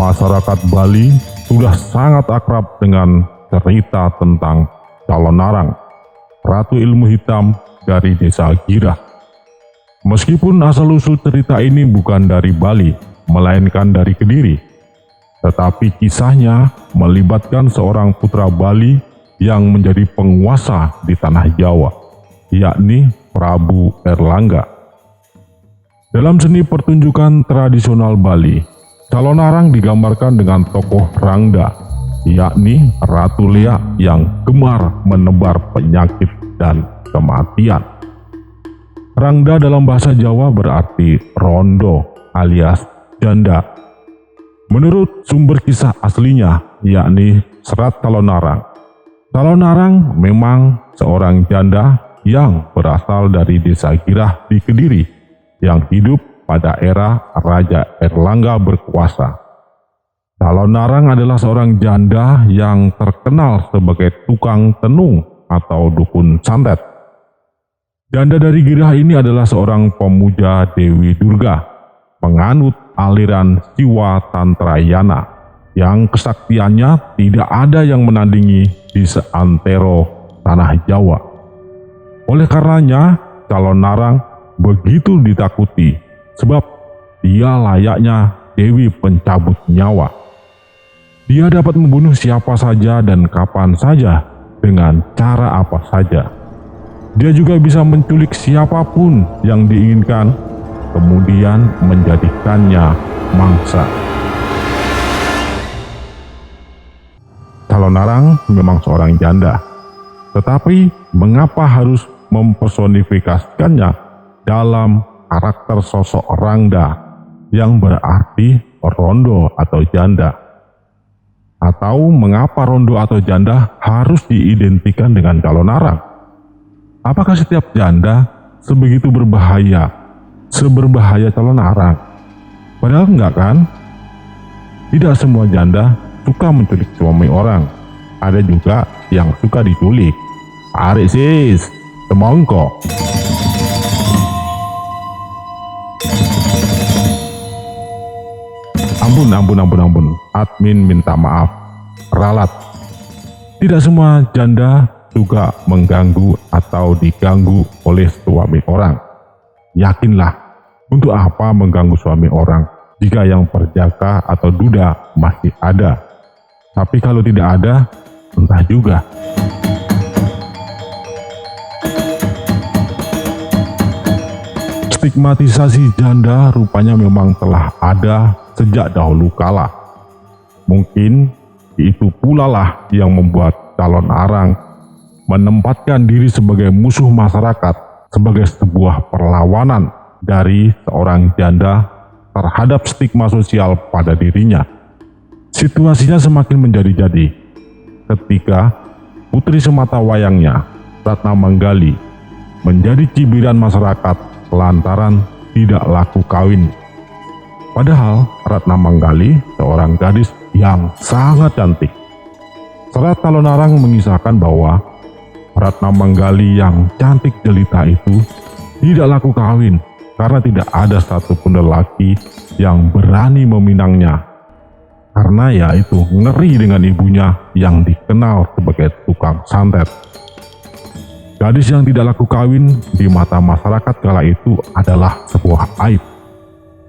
Masyarakat Bali sudah sangat akrab dengan cerita tentang Calon Narang, Ratu Ilmu Hitam dari Desa Girah. Meskipun asal-usul cerita ini bukan dari Bali, melainkan dari Kediri, tetapi kisahnya melibatkan seorang putra Bali yang menjadi penguasa di tanah Jawa, yakni Prabu Erlangga. Dalam seni pertunjukan tradisional Bali, Calon Narang digambarkan dengan tokoh Rangda, yakni Ratu Leak yang gemar menebar penyakit dan kematian. Rangda dalam bahasa Jawa berarti rondo alias janda. Menurut sumber kisah aslinya, yakni Serat Calon Narang, Calon Narang memang seorang janda yang berasal dari Desa Girah di Kediri yang hidup pada era Raja Erlangga berkuasa. Calon Narang adalah seorang janda yang terkenal sebagai tukang tenung atau dukun santet. Janda dari Girah ini adalah seorang pemuja Dewi Durga, penganut aliran Siwa Tantrayana, yang kesaktiannya tidak ada yang menandingi di seantero tanah Jawa. Oleh karenanya, Calon Narang begitu ditakuti, sebab dia layaknya Dewi pencabut nyawa. Dia dapat membunuh siapa saja dan kapan saja dengan cara apa saja. Dia juga bisa menculik siapapun yang diinginkan, kemudian menjadikannya mangsa. Calon Narang memang seorang janda, tetapi mengapa harus mempersonifikasikannya dalam karakter sosok Rangda yang berarti rondo atau janda? Atau mengapa rondo atau janda harus diidentikan dengan Calon Narang? Apakah setiap janda sebegitu seberbahaya Calon Narang? Padahal enggak kan? Tidak semua janda suka menculik suami orang. Ada juga yang suka diculik. Tarik sis, semongko. Ampun. Admin minta maaf. Ralat. Tidak semua janda juga mengganggu atau diganggu oleh suami orang. Yakinlah, untuk apa mengganggu suami orang jika yang perjaka atau duda masih ada? Tapi kalau tidak ada, entah juga. Stigmatisasi janda rupanya memang telah ada sejak dahulu kala. Mungkin itu pula lah yang membuat Calon Narang menempatkan diri sebagai musuh masyarakat, sebagai sebuah perlawanan dari seorang janda terhadap stigma sosial pada dirinya. Situasinya semakin menjadi-jadi ketika putri semata wayangnya, Ratna Manggali, menjadi cibiran masyarakat lantaran tidak laku kawin. Padahal Ratna Manggali seorang gadis yang sangat cantik. Serat Calon Narang mengisahkan bahwa Ratna Manggali yang cantik jelita itu tidak laku kawin karena tidak ada satupun lelaki yang berani meminangnya. Karena ya itu ngeri dengan ibunya yang dikenal sebagai tukang santet. Gadis yang tidak laku kawin di mata masyarakat kala itu adalah sebuah aib.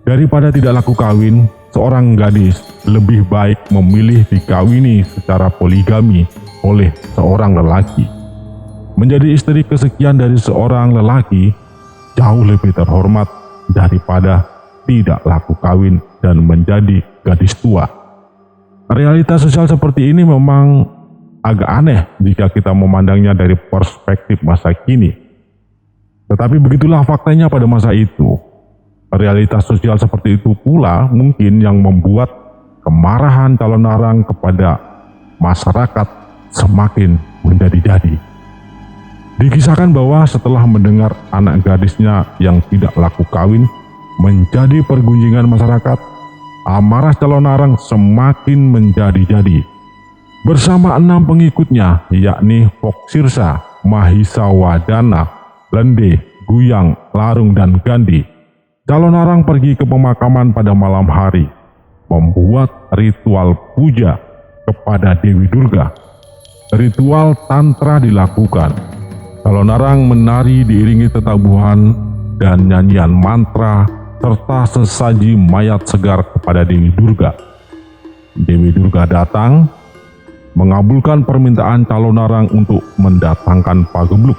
Daripada tidak laku kawin, seorang gadis lebih baik memilih dikawini secara poligami oleh seorang lelaki. Menjadi istri kesekian dari seorang lelaki jauh lebih terhormat daripada tidak laku kawin dan menjadi gadis tua. Realitas sosial seperti ini memang agak aneh jika kita memandangnya dari perspektif masa kini. Tetapi begitulah faktanya pada masa itu. Realitas sosial seperti itu pula mungkin yang membuat kemarahan Calon Narang kepada masyarakat semakin menjadi-jadi. Dikisahkan bahwa setelah mendengar anak gadisnya yang tidak laku kawin menjadi pergunjingan masyarakat, amarah Calonarang semakin menjadi-jadi. Bersama 6 pengikutnya, yakni Foksirsa, Mahisawadana, Lende, Guyang, Larung, dan Gandhi, Calonarang pergi ke pemakaman pada malam hari, membuat ritual puja kepada Dewi Durga. Ritual tantra dilakukan. Calonarang menari diiringi tetabuhan dan nyanyian mantra serta sesaji mayat segar kepada Dewi Durga. Dewi Durga datang, mengabulkan permintaan Calonarang untuk mendatangkan pagebluk.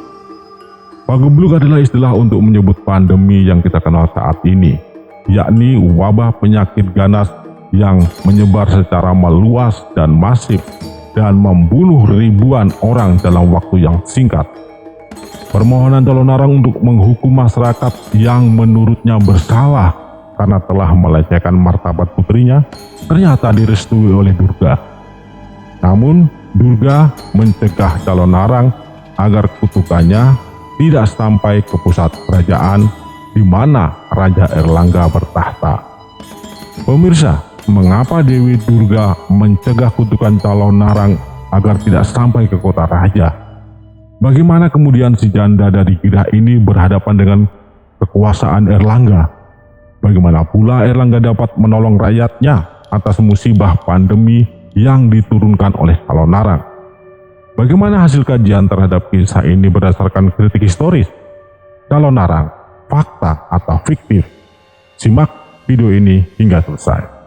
Pagebluk adalah istilah untuk menyebut pandemi yang kita kenal saat ini, yakni wabah penyakit ganas yang menyebar secara meluas dan masif dan membunuh ribuan orang dalam waktu yang singkat. Permohonan Calonarang untuk menghukum masyarakat yang menurutnya bersalah karena telah melecehkan martabat putrinya ternyata direstui oleh Durga. Namun, Durga mencegah Calonarang agar kutukannya tidak sampai ke pusat kerajaan di mana Raja Erlangga bertahta. Pemirsa, mengapa Dewi Durga mencegah kutukan Calonarang agar tidak sampai ke kota raja? Bagaimana kemudian si janda dari Girah ini berhadapan dengan kekuasaan Erlangga? Bagaimana pula Erlangga dapat menolong rakyatnya atas musibah pandemi yang diturunkan oleh Calonarang? Bagaimana hasil kajian terhadap kisah ini berdasarkan kritik historis? Calonarang, fakta atau fiktif? Simak video ini hingga selesai.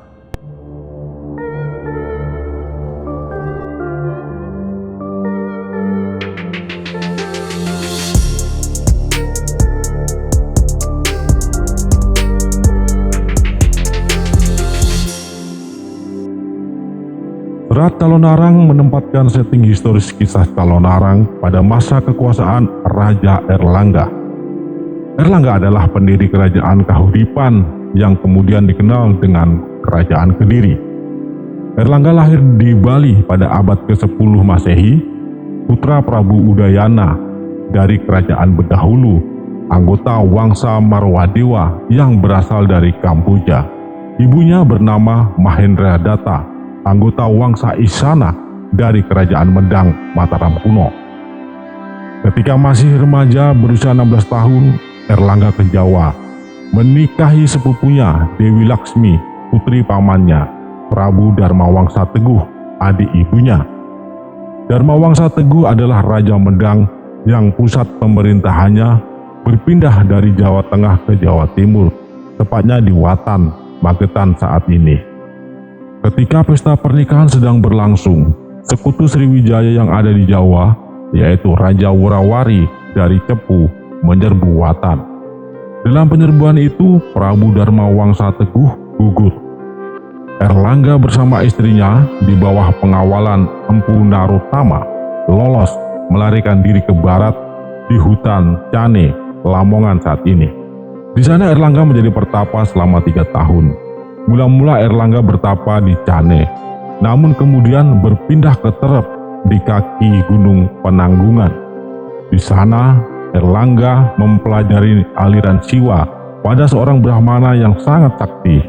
Serat Calonarang menempatkan setting historis kisah Calonarang pada masa kekuasaan Raja Erlangga. Erlangga adalah pendiri kerajaan Kahuripan yang kemudian dikenal dengan Kerajaan Kediri. Erlangga lahir di Bali pada abad ke-10 Masehi, putra Prabu Udayana dari Kerajaan Bedahulu, anggota Wangsa Marwadewa yang berasal dari Kamboja. Ibunya bernama Mahendra Datta, anggota Wangsa Isana dari Kerajaan Medang, Mataram kuno. Ketika masih remaja berusia 16 tahun, Erlangga ke Jawa, menikahi sepupunya Dewi Laksmi, putri pamannya, Prabu Dharmawangsa Teguh, adik ibunya. Dharmawangsa Teguh adalah Raja Medang yang pusat pemerintahannya berpindah dari Jawa Tengah ke Jawa Timur, tepatnya di Watan, Magetan saat ini. Ketika pesta pernikahan sedang berlangsung, sekutu Sriwijaya yang ada di Jawa, yaitu Raja Wurawari dari Cepu, menyerbu Watan. Dalam penyerbuan itu, Prabu Dharmawangsa Teguh gugur. Erlangga bersama istrinya di bawah pengawalan Empu Narotama lolos melarikan diri ke barat di hutan Cane, Lamongan saat ini. Di sana Erlangga menjadi pertapa selama 3 tahun. Mula-mula Erlangga bertapa di Cane, namun kemudian berpindah ke Terep di kaki Gunung Penanggungan. Di sana Erlangga mempelajari aliran Siwa pada seorang Brahmana yang sangat sakti.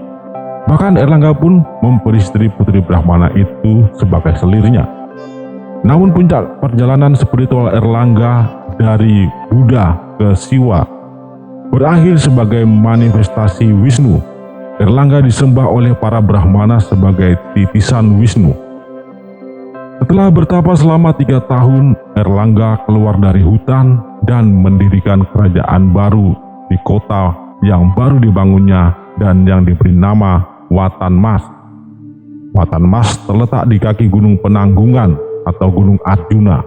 Bahkan Erlangga pun memperistri putri Brahmana itu sebagai selirnya. Namun puncak perjalanan spiritual Erlangga dari Buddha ke Siwa berakhir sebagai manifestasi Wisnu. Erlangga disembah oleh para Brahmana sebagai titisan Wisnu. Setelah bertapa selama 3 tahun, Erlangga keluar dari hutan dan mendirikan kerajaan baru di kota yang baru dibangunnya dan yang diberi nama Watan Mas. Watan Mas terletak di kaki Gunung Penanggungan atau Gunung Arjuna.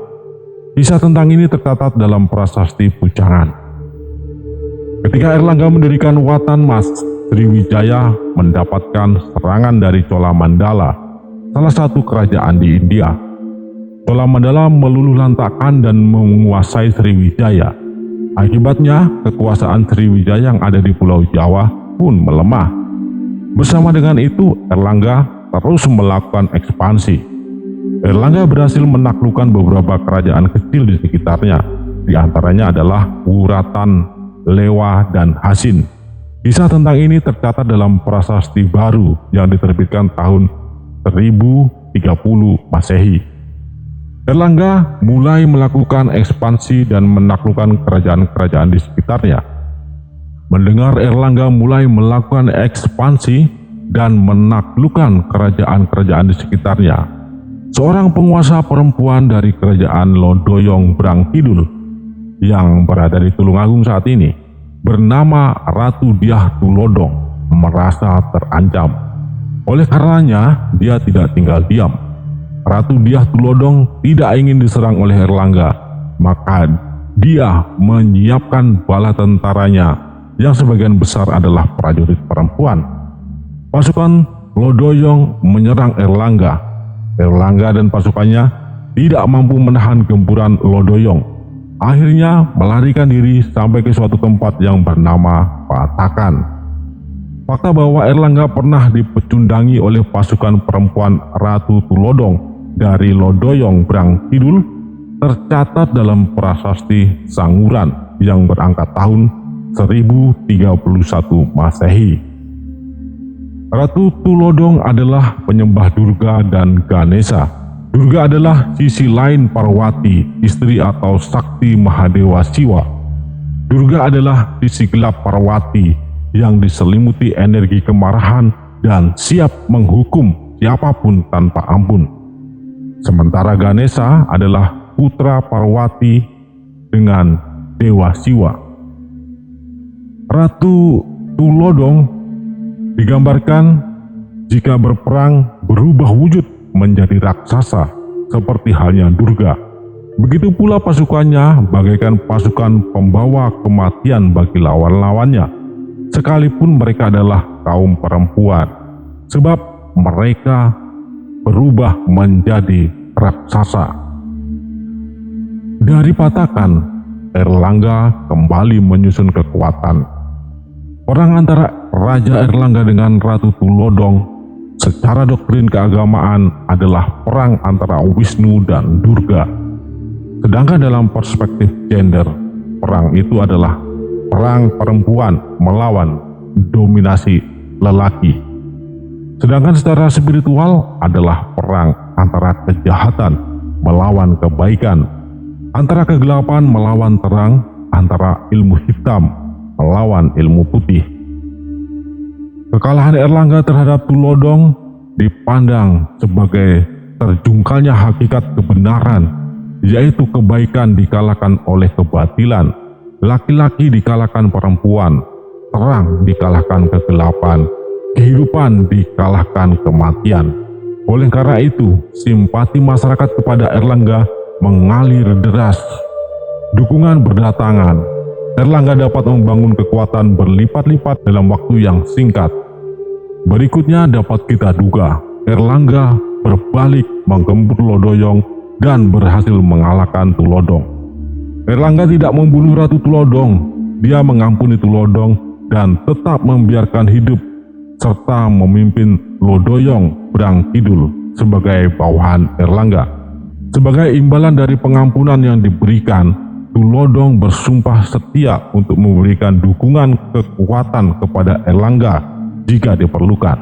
Kisah tentang ini tercatat dalam prasasti Pujangan. Ketika Erlangga mendirikan Watan Mas, Sriwijaya mendapatkan serangan dari Chola Mandala, salah satu kerajaan di India. Chola Mandala meluluh lantakkan dan menguasai Sriwijaya. Akibatnya, kekuasaan Sriwijaya yang ada di Pulau Jawa pun melemah. Bersama dengan itu, Erlangga terus melakukan ekspansi. Erlangga berhasil menaklukkan beberapa kerajaan kecil di sekitarnya. Di antaranya adalah Wuratan, Lewa, dan Hasin. Kisah tentang ini tercatat dalam prasasti baru yang diterbitkan tahun 1030 Masehi. Erlangga mulai melakukan ekspansi dan menaklukkan kerajaan-kerajaan di sekitarnya. Mendengar Erlangga mulai melakukan ekspansi dan menaklukkan kerajaan-kerajaan di sekitarnya, seorang penguasa perempuan dari kerajaan Lodoyong Brang Kidul yang berada di Tulungagung saat ini, bernama Ratu Dyah Tulodong, merasa terancam. Oleh karenanya, dia tidak tinggal diam. Ratu Dyah Tulodong tidak ingin diserang oleh Erlangga, maka dia menyiapkan bala tentaranya yang sebagian besar adalah prajurit perempuan. Pasukan Lodoyong menyerang Erlangga. Erlangga dan pasukannya tidak mampu menahan gempuran Lodoyong. Akhirnya melarikan diri sampai ke suatu tempat yang bernama Patakan. Fakta bahwa Erlangga pernah dipecundangi oleh pasukan perempuan Ratu Tulodong dari Lodoyong Brang Kidul tercatat dalam prasasti Sanguran yang berangkat tahun 1031 Masehi. Ratu Tulodong adalah penyembah Durga dan Ganesha. Durga adalah sisi lain Parwati, istri atau sakti Mahadewa Siwa. Durga adalah sisi gelap Parwati yang diselimuti energi kemarahan dan siap menghukum siapapun tanpa ampun. Sementara Ganesha adalah putra Parwati dengan Dewa Siwa. Ratu Tulodong digambarkan jika berperang berubah wujud menjadi raksasa seperti halnya Durga. Begitu pula pasukannya bagaikan pasukan pembawa kematian bagi lawan-lawannya, sekalipun mereka adalah kaum perempuan, sebab mereka berubah menjadi raksasa. Dari Patakan, Erlangga kembali menyusun kekuatan. Perang antara Raja Erlangga dengan Ratu Tulodong secara doktrin keagamaan adalah perang antara Wisnu dan Durga. Sedangkan dalam perspektif gender, perang itu adalah perang perempuan melawan dominasi lelaki. Sedangkan secara spiritual adalah perang antara kejahatan melawan kebaikan, antara kegelapan melawan terang, antara ilmu hitam melawan ilmu putih. Kekalahan Erlangga terhadap Tulodong dipandang sebagai terjungkalnya hakikat kebenaran, yaitu kebaikan dikalahkan oleh kebatilan, laki-laki dikalahkan perempuan, terang dikalahkan kegelapan, kehidupan dikalahkan kematian. Oleh karena itu, simpati masyarakat kepada Erlangga mengalir deras. Dukungan berdatangan. Erlangga dapat membangun kekuatan berlipat-lipat dalam waktu yang singkat. Berikutnya dapat kita duga, Erlangga berbalik menggempur Lodoyong dan berhasil mengalahkan Tulodong. Erlangga tidak membunuh Ratu Tulodong, dia mengampuni Tulodong dan tetap membiarkan hidup serta memimpin Lodoyong Brang Kidul sebagai bawahan Erlangga. Sebagai imbalan dari pengampunan yang diberikan, Tulodong bersumpah setia untuk memberikan dukungan kekuatan kepada Erlangga jika diperlukan.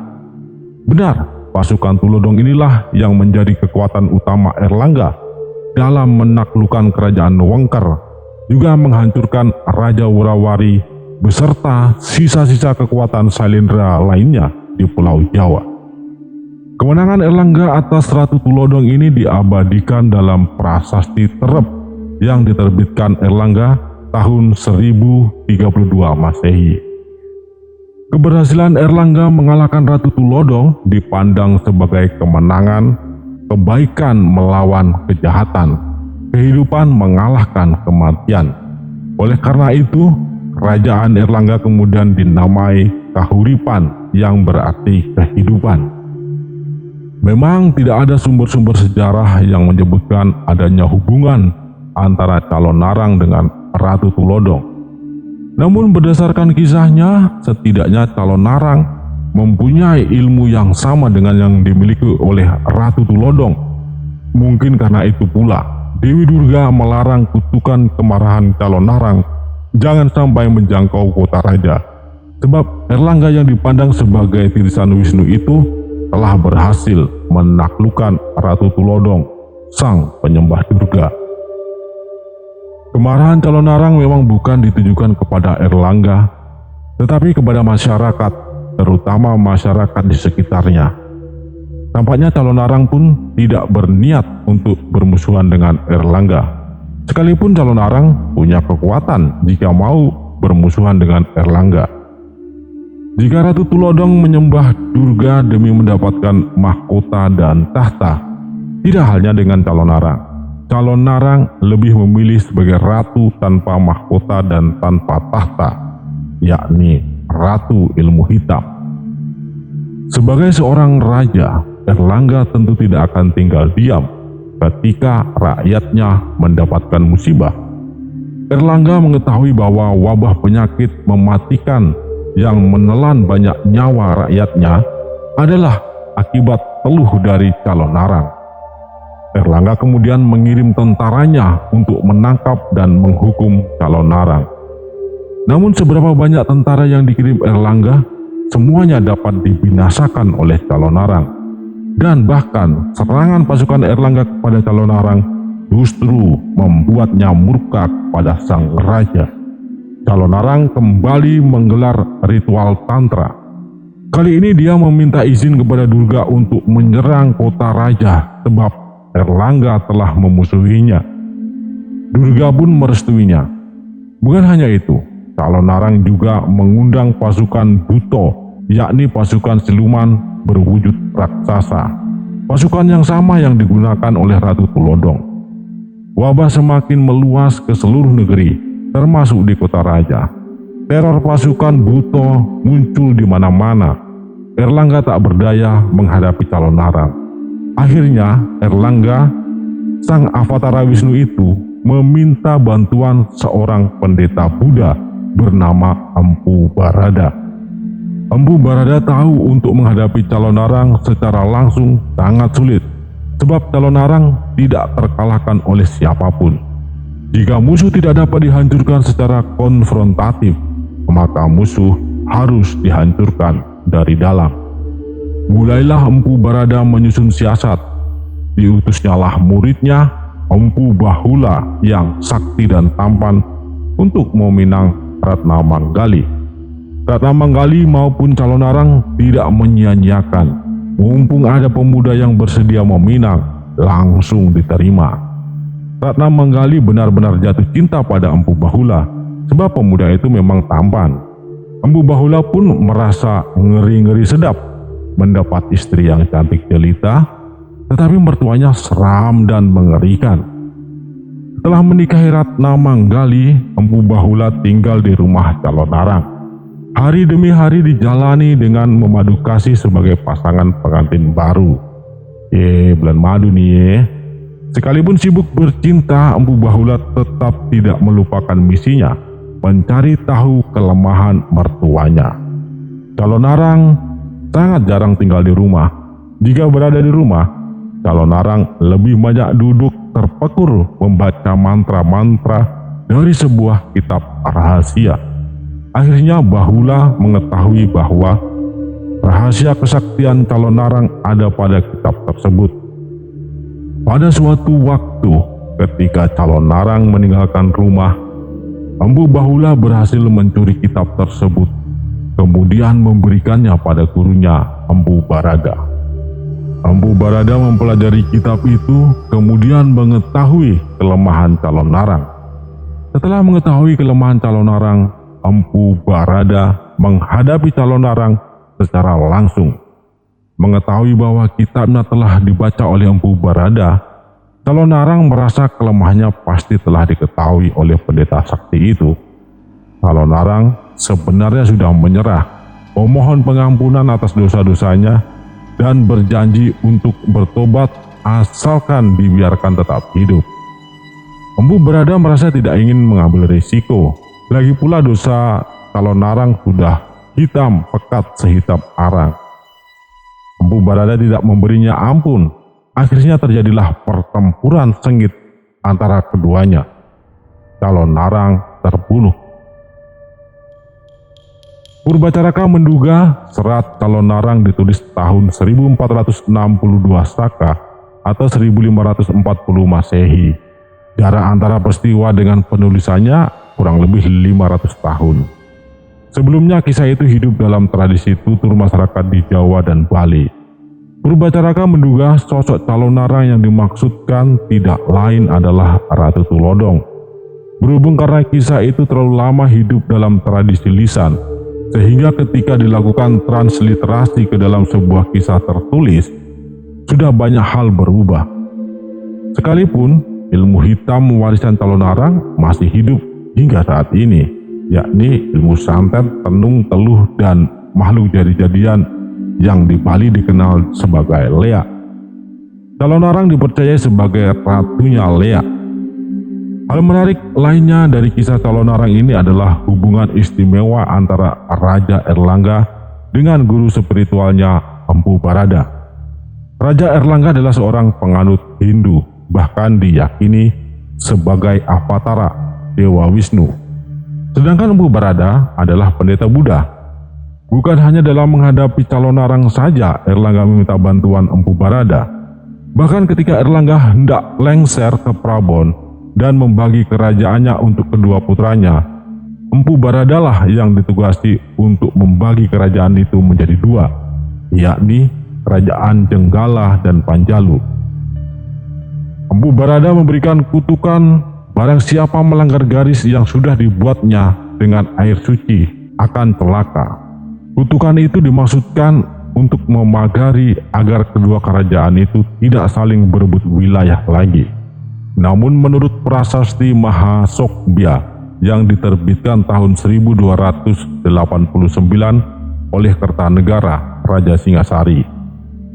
Benar, pasukan Tulodong inilah yang menjadi kekuatan utama Erlangga dalam menaklukkan kerajaan Wengker, juga menghancurkan Raja Wurawari beserta sisa-sisa kekuatan Sailendra lainnya di Pulau Jawa. Kemenangan Erlangga atas Ratu Tulodong ini diabadikan dalam prasasti Terep yang diterbitkan Erlangga tahun 1032 Masehi. Keberhasilan Erlangga mengalahkan Ratu Tulodong dipandang sebagai kemenangan, kebaikan melawan kejahatan, kehidupan mengalahkan kematian. Oleh karena itu, kerajaan Erlangga kemudian dinamai Kahuripan yang berarti kehidupan. Memang tidak ada sumber-sumber sejarah yang menyebutkan adanya hubungan antara calon Narang dengan Ratu Tulodong. Namun berdasarkan kisahnya, setidaknya calon Narang mempunyai ilmu yang sama dengan yang dimiliki oleh Ratu Tulodong. Mungkin karena itu pula, Dewi Durga melarang kutukan kemarahan calon Narang jangan sampai menjangkau kota raja. Sebab Erlangga yang dipandang sebagai titisan Wisnu itu telah berhasil menaklukkan Ratu Tulodong, sang penyembah Durga. Kemarahan Calonarang memang bukan ditujukan kepada Erlangga, tetapi kepada masyarakat, terutama masyarakat di sekitarnya. Tampaknya Calonarang pun tidak berniat untuk bermusuhan dengan Erlangga, sekalipun Calonarang punya kekuatan jika mau bermusuhan dengan Erlangga. Jika Ratu Tulodong menyembah Durga demi mendapatkan mahkota dan tahta, tidak halnya dengan Calonarang. Calonarang lebih memilih sebagai ratu tanpa mahkota dan tanpa tahta, yakni Ratu Ilmu Hitam. Sebagai seorang raja, Erlangga tentu tidak akan tinggal diam ketika rakyatnya mendapatkan musibah. Erlangga mengetahui bahwa wabah penyakit mematikan yang menelan banyak nyawa rakyatnya adalah akibat teluh dari Calonarang. Erlangga kemudian mengirim tentaranya untuk menangkap dan menghukum Calonarang. Namun seberapa banyak tentara yang dikirim Erlangga, semuanya dapat dibinasakan oleh Calonarang. Dan bahkan serangan pasukan Erlangga kepada Calonarang justru membuatnya murka pada sang raja. Calonarang kembali menggelar ritual tantra. Kali ini dia meminta izin kepada Durga untuk menyerang kota raja sebab Erlangga telah memusuhinya. Durga pun merestuinya. Bukan hanya itu, Calonarang juga mengundang pasukan Buto, yakni pasukan siluman berwujud raksasa. Pasukan yang sama yang digunakan oleh Ratu Tulodong. Wabah semakin meluas ke seluruh negeri, termasuk di kota raja. Teror pasukan Buto muncul di mana-mana. Erlangga tak berdaya menghadapi Calonarang. Akhirnya Erlangga, sang avatara Wisnu itu, meminta bantuan seorang pendeta Buddha bernama Empu Barada. Empu Barada tahu untuk menghadapi Calonarang secara langsung sangat sulit, sebab Calonarang tidak terkalahkan oleh siapapun. Jika musuh tidak dapat dihancurkan secara konfrontatif, maka musuh harus dihancurkan dari dalam. Mulailah Empu Barada menyusun siasat. Diutusnyalah muridnya, Empu Bahula yang sakti dan tampan, untuk meminang Ratna Manggali. Ratna Manggali maupun Calonarang tidak menyia-nyiakan. Mumpung ada pemuda yang bersedia meminang, langsung diterima. Ratna Manggali benar-benar jatuh cinta pada Empu Bahula, sebab pemuda itu memang tampan. Empu Bahula pun merasa ngeri-ngeri sedap mendapat istri yang cantik jelita, tetapi mertuanya seram dan mengerikan. Setelah menikahi Ratna Manggali, Empu Bahula tinggal di rumah Calonarang. Hari demi hari dijalani dengan memadu kasih sebagai pasangan pengantin baru. Bulan madu nih ye. Sekalipun sibuk bercinta, Empu Bahula tetap tidak melupakan misinya, mencari tahu kelemahan mertuanya. Calonarang sangat jarang tinggal di rumah. Jika berada di rumah, Calonarang lebih banyak duduk terpekur membaca mantra-mantra dari sebuah kitab rahasia. Akhirnya Bahula mengetahui bahwa rahasia kesaktian Calonarang ada pada kitab tersebut. Pada suatu waktu ketika Calonarang meninggalkan rumah, Empu Bahula berhasil mencuri kitab tersebut, kemudian memberikannya pada gurunya Empu Barada. Empu Barada mempelajari kitab itu, kemudian mengetahui kelemahan Calonarang. Setelah mengetahui kelemahan Calonarang, Empu Barada menghadapi Calonarang secara langsung. Mengetahui bahwa kitabnya telah dibaca oleh Empu Barada, Calonarang merasa kelemahannya pasti telah diketahui oleh pendeta sakti itu. Calonarang sebenarnya sudah menyerah, memohon pengampunan atas dosa-dosanya, dan berjanji untuk bertobat asalkan dibiarkan tetap hidup. Empu Barada merasa tidak ingin mengambil risiko. Lagi pula dosa Calonarang sudah hitam pekat sehitam arang. Empu Barada tidak memberinya ampun. Akhirnya terjadilah pertempuran sengit antara keduanya. Calonarang terbunuh. Purbacaraka menduga serat Talonarang ditulis tahun 1462 Saka atau 1540 Masehi. Jarak antara peristiwa dengan penulisannya kurang lebih 500 tahun. Sebelumnya kisah itu hidup dalam tradisi tutur masyarakat di Jawa dan Bali. Purbacaraka menduga sosok Talonarang yang dimaksudkan tidak lain adalah Ratu Tulodong. Berhubung karena kisah itu terlalu lama hidup dalam tradisi lisan, sehingga ketika dilakukan transliterasi ke dalam sebuah kisah tertulis, sudah banyak hal berubah. Sekalipun ilmu hitam warisan Talonarang masih hidup hingga saat ini, yakni ilmu santet, tenung, teluh, dan makhluk jadi-jadian yang di Bali dikenal sebagai Lea. Talonarang dipercaya sebagai ratunya Lea. Hal menarik lainnya dari kisah Talonarang ini adalah hubungan istimewa antara Raja Erlangga dengan guru spiritualnya Empu Barada. Raja Erlangga adalah seorang penganut Hindu, bahkan diyakini sebagai avatara Dewa Wisnu. Sedangkan Empu Barada adalah pendeta Buddha. Bukan hanya dalam menghadapi Talonarang saja Erlangga meminta bantuan Empu Barada. Bahkan ketika Erlangga hendak lengser ke Prabon dan membagi kerajaannya untuk kedua putranya, Empu Baradalah yang ditugasi untuk membagi kerajaan itu menjadi dua, yakni Kerajaan Jenggala dan Panjalu. Empu Barada memberikan kutukan barang siapa melanggar garis yang sudah dibuatnya dengan air suci akan celaka. Kutukan itu dimaksudkan untuk memagari agar kedua kerajaan itu tidak saling berebut wilayah lagi. Namun menurut Prasasti Mahasokbya yang diterbitkan tahun 1289 oleh Kertanegara Raja Singasari,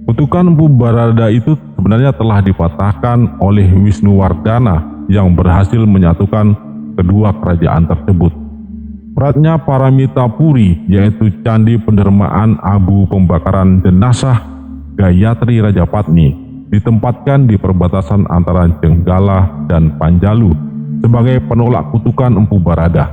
kutukan Empu Barada itu sebenarnya telah dipatahkan oleh Wisnuwardana yang berhasil menyatukan kedua kerajaan tersebut. Pratnya Paramita Puri, yaitu candi pendermaan abu pembakaran jenazah Gayatri Rajapatni, ditempatkan di perbatasan antara Jenggala dan Panjalu sebagai penolak kutukan Empu Barada.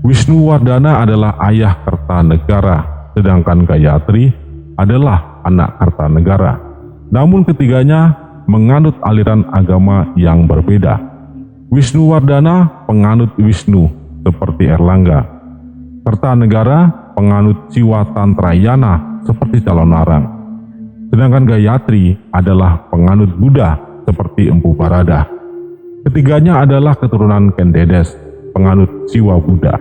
Wisnuwardana adalah ayah Kertanegara, sedangkan Gayatri adalah anak Kertanegara. Namun ketiganya menganut aliran agama yang berbeda. Wisnuwardana penganut Wisnu seperti Erlangga. Kertanegara penganut Siwa Tantrayana seperti Talonarang. Sedangkan Gayatri adalah penganut Buddha seperti Empu Barada. Ketiganya adalah keturunan Kendedes, penganut Siwa Buddha.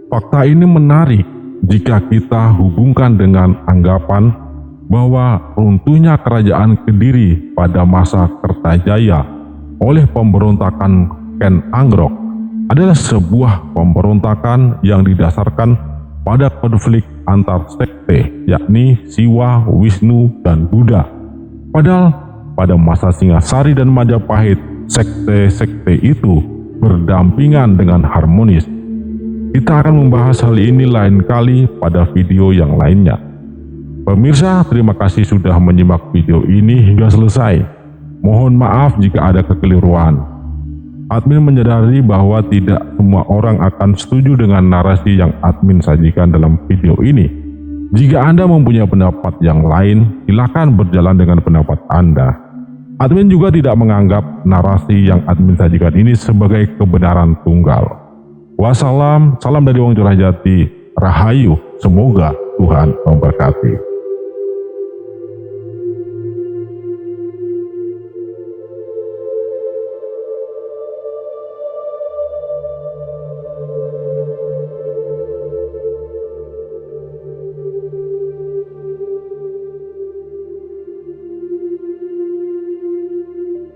Fakta ini menarik jika kita hubungkan dengan anggapan bahwa runtuhnya kerajaan Kediri pada masa Kertajaya oleh pemberontakan Ken Anggrok adalah sebuah pemberontakan yang didasarkan pada konflik antar sekte, yakni Siwa, Wisnu, dan Buddha. Padahal pada masa Singasari dan Majapahit, sekte-sekte itu berdampingan dengan harmonis. Kita akan membahas hal ini lain kali pada video yang lainnya. Pemirsa, terima kasih sudah menyimak video ini hingga selesai. Mohon maaf jika ada kekeliruan. Admin menyadari bahwa tidak semua orang akan setuju dengan narasi yang admin sajikan dalam video ini. Jika Anda mempunyai pendapat yang lain, silakan berjalan dengan pendapat Anda. Admin juga tidak menganggap narasi yang admin sajikan ini sebagai kebenaran tunggal. Wassalam, salam dari Wong Curah Jati, Rahayu, semoga Tuhan memberkati.